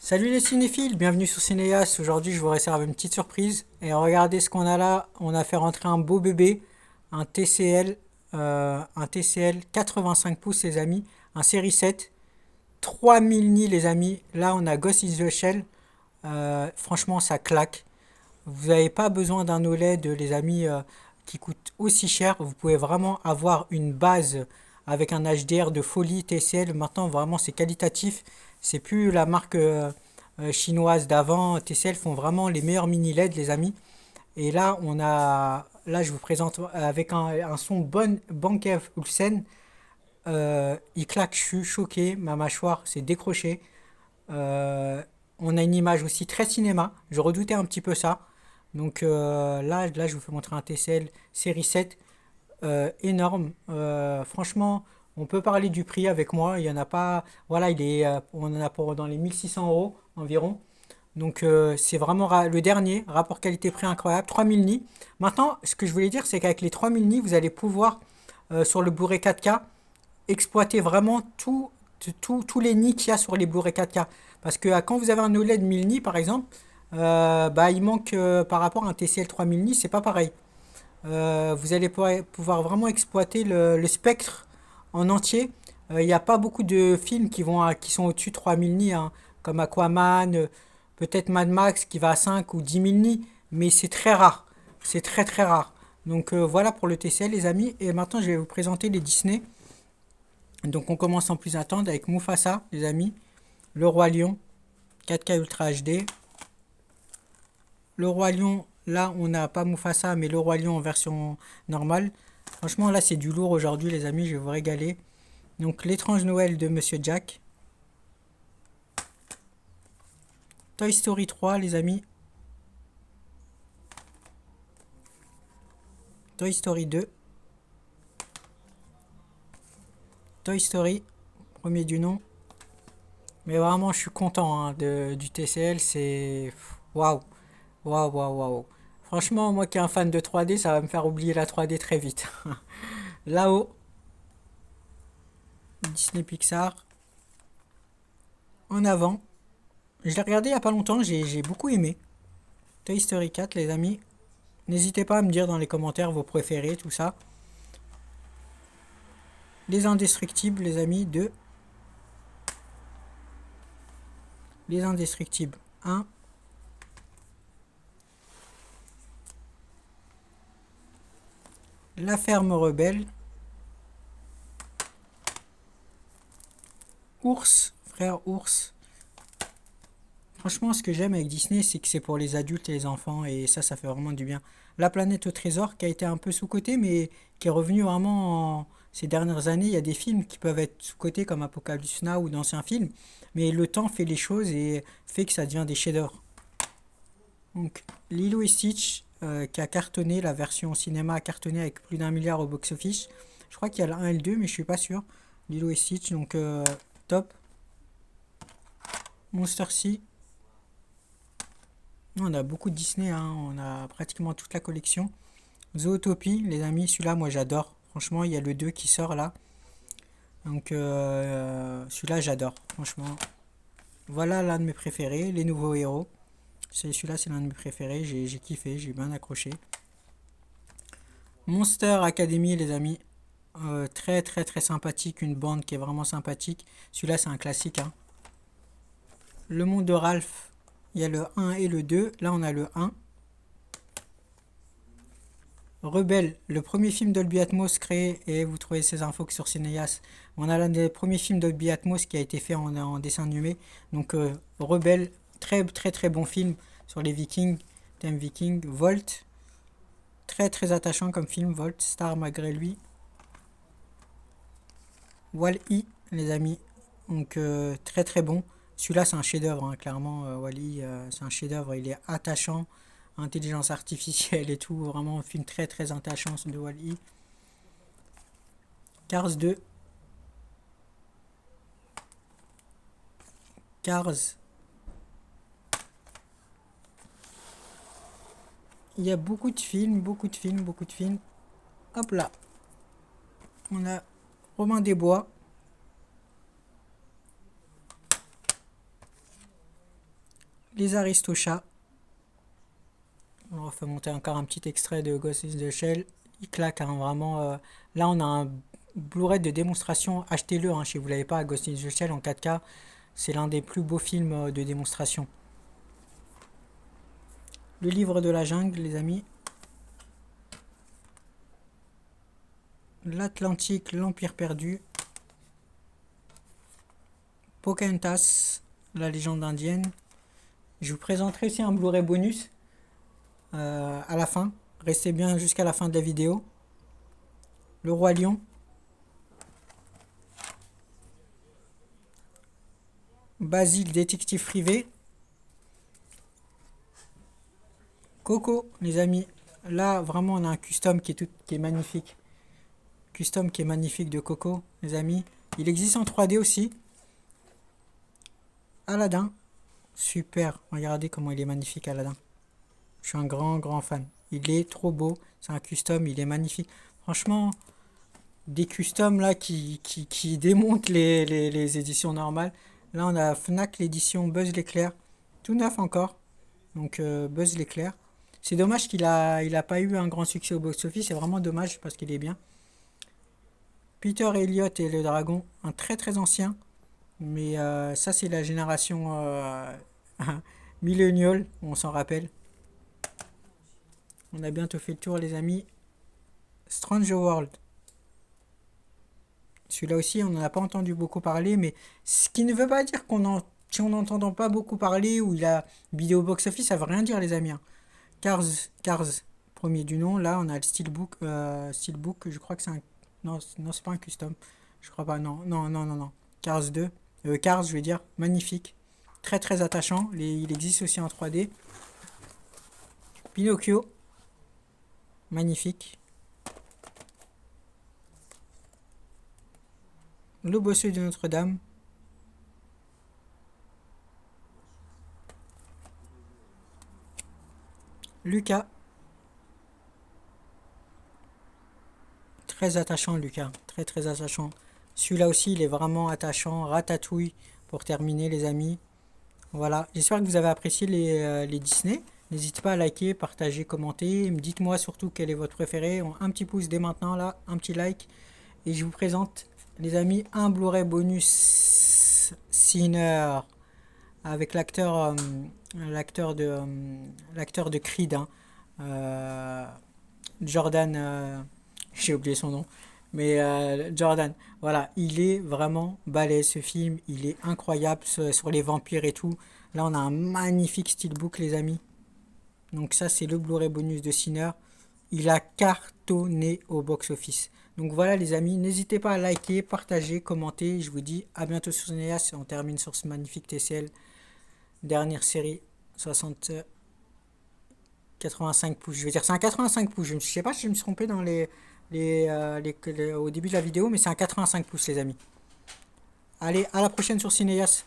Salut les cinéphiles, bienvenue sur Cinéas. Aujourd'hui, je vous réserve une petite surprise. Et regardez ce qu'on a là. On a fait rentrer un beau bébé, un TCL, un TCL 85 pouces, les amis, un série 7, 3000 nits, les amis. Là, on a Ghost in the Shell. Franchement, ça claque. Vous n'avez pas besoin d'un OLED, les amis, qui coûte aussi cher. Vous pouvez vraiment avoir une base avec un HDR de folie TCL. Maintenant, vraiment, c'est qualitatif. C'est plus la marque chinoise d'avant. TCL font vraiment les meilleurs mini LED, les amis. Et là, là, je vous présente avec un son bon, Banque Olufsen. Il claque, je suis choqué. Ma mâchoire s'est décrochée. Euh, on a une image aussi très cinéma. Je redoutais un petit peu ça. Donc là, je vous fais montrer un TCL série 7 énorme. Franchement, on peut parler du prix avec moi. Il y en a pas. Voilà, on en a pour dans les 1600 € environ. Donc c'est vraiment le dernier. Rapport qualité-prix incroyable. 3000 nits. Maintenant, ce que je voulais dire, c'est qu'avec les 3000 nits, vous allez pouvoir, sur le Blu-ray 4K, exploiter vraiment tous les nids qu'il y a sur les Blu-ray 4K. Parce que quand vous avez un OLED 1000 nits, par exemple, bah, il manque, par rapport à un TCL 3000 nits, c'est pas pareil. Vous allez pouvoir vraiment exploiter le spectre en entier. Il n'y a pas beaucoup de films qui sont au-dessus de 3000 nits, hein, comme Aquaman, peut-être Mad Max qui va à 5 ou 10 000 nits, mais c'est très rare. C'est très très rare. Donc voilà pour le TCL, les amis. Et maintenant, je vais vous présenter les Disney. Donc on commence sans plus attendre avec Mufasa, les amis. Le Roi Lion, 4K Ultra HD. Le Roi Lion, là, on n'a pas Mufasa, mais le Roi Lion en version normale. Franchement, là, c'est du lourd aujourd'hui, les amis, je vais vous régaler. Donc, l'étrange Noël de Monsieur Jack. Toy Story 3, les amis. Toy Story 2. Toy Story, premier du nom. Mais vraiment, je suis content, hein, du TCL, c'est... Waouh, waouh, waouh, waouh. Franchement, moi qui suis un fan de 3D, ça va me faire oublier la 3D très vite. Là-haut, Disney Pixar. En avant, je l'ai regardé il y a pas longtemps, j'ai beaucoup aimé. Toy Story 4, les amis. N'hésitez pas à me dire dans les commentaires vos préférés, tout ça. Les Indestructibles, les amis, 2. Les Indestructibles, 1. La Ferme Rebelle. Ours, frère Ours. Franchement, ce que j'aime avec Disney, c'est que c'est pour les adultes et les enfants, et ça fait vraiment du bien. La planète au trésor, qui a été un peu sous-cotée, mais qui est revenu vraiment ces dernières années. Il y a des films qui peuvent être sous-cotés, comme Apocalypse Now ou d'anciens films, mais le temps fait les choses et fait que ça devient des chefs-d'œuvre. Donc, Lilo et Stitch, qui a cartonné, la version cinéma a cartonné avec plus d'1 milliard au box-office. Je crois qu'il y a le 1 et le 2, mais je suis pas sûr. Lilo et Stitch, donc top. Monster C. On a beaucoup de Disney, hein, on a pratiquement toute la collection. Zootopie, les amis, celui-là, moi j'adore. Franchement, il y a le 2 qui sort là. Donc celui-là, j'adore, franchement. Voilà l'un de mes préférés, les nouveaux héros. Celui-là, c'est l'un de mes préférés, j'ai kiffé, j'ai bien accroché. Monster Academy, les amis. Très très très sympathique, une bande qui est vraiment sympathique. Celui-là, c'est un classique, hein. Le monde de Ralph, il y a le 1 et le 2. Là, on a le 1. Rebelle, le premier film Dolby Atmos créé, et vous trouvez ces infos que sur Cineas. On a l'un des premiers films Dolby Atmos qui a été fait en dessin animé. Donc Rebelle, très très très bon film sur les Vikings, thème Viking. Volt, très très attachant comme film. Volt, star malgré lui. Wall-E, les amis, donc très très bon. Celui-là, c'est un chef-d'œuvre, hein, clairement. Wall-E, c'est un chef-d'œuvre. Il est attachant, intelligence artificielle et tout. Vraiment, un film très très attachant de Wall-E. Cars 2. Cars. Il y a beaucoup de films, beaucoup de films, beaucoup de films. Hop là. On a Romain Desbois. Les Aristochats. On refait monter encore un petit extrait de Ghost in the Shell. Il claque, hein, vraiment. Là, on a un Blu-ray de démonstration. Achetez-le, hein, si vous ne l'avez pas, Ghost in the Shell en 4K. C'est l'un des plus beaux films de démonstration. Le livre de la jungle, les amis. L'Atlantique, l'Empire perdu. Pocahontas, la légende indienne. Je vous présenterai aussi un Blu-ray bonus à la fin. Restez bien jusqu'à la fin de la vidéo. Le Roi Lion. Basile, détective privé. Coco, les amis. Là, vraiment, on a un custom qui est magnifique. Custom qui est magnifique de Coco, les amis. Il existe en 3D aussi. Aladdin. Super. Regardez comment il est magnifique, Aladdin. Je suis un grand fan. Il est trop beau. C'est un custom, il est magnifique. Franchement, des customs là qui démontent les éditions normales. Là, on a Fnac, l'édition Buzz l'éclair. Tout neuf encore. Donc, Buzz l'éclair. C'est dommage il a pas eu un grand succès au box-office. C'est vraiment dommage parce qu'il est bien. Peter Elliot et le dragon. Un très ancien. Mais ça, c'est la génération millennial. On s'en rappelle. On a bientôt fait le tour, les amis. Stranger World. Celui-là aussi, on n'en a pas entendu beaucoup parler, mais ce qui ne veut pas dire si on n'entend pas beaucoup parler ou il a vidéo box-office, ça veut rien dire, les amis. Hein. Cars, premier du nom. Là, on a le Steelbook. Steelbook, je crois que c'est un... Non, c'est pas un custom. Je crois pas, non. Cars 2. Cars, je vais dire, magnifique. Très attachant. Il existe aussi en 3D. Pinocchio. Magnifique. Le bossu de Notre-Dame. Lucas. Très attachant, Lucas. Très attachant. Celui-là aussi, il est vraiment attachant. Ratatouille, pour terminer, les amis. Voilà. J'espère que vous avez apprécié les Disney. N'hésitez pas à liker, partager, commenter. Dites-moi surtout quel est votre préféré. Un petit pouce dès maintenant, là. Un petit like. Et je vous présente, les amis, un Blu-ray bonus Sinner avec l'acteur de Creed, hein. Jordan, j'ai oublié son nom, mais Jordan, voilà, il est vraiment balèze ce film, il est incroyable sur les vampires et tout. Là, on a un magnifique steelbook, les amis. Donc ça, c'est le Blu-ray bonus de Sinner. Il a cartonné au box-office. Donc voilà, les amis, n'hésitez pas à liker, partager, commenter. Je vous dis à bientôt sur Cinéas. On termine sur ce magnifique TCL. Dernière série, 85 pouces. Je vais dire c'est un 85 pouces. Je ne sais pas si je me suis trompé dans au début de la vidéo, mais c'est un 85 pouces, les amis. Allez, à la prochaine sur Cinéas.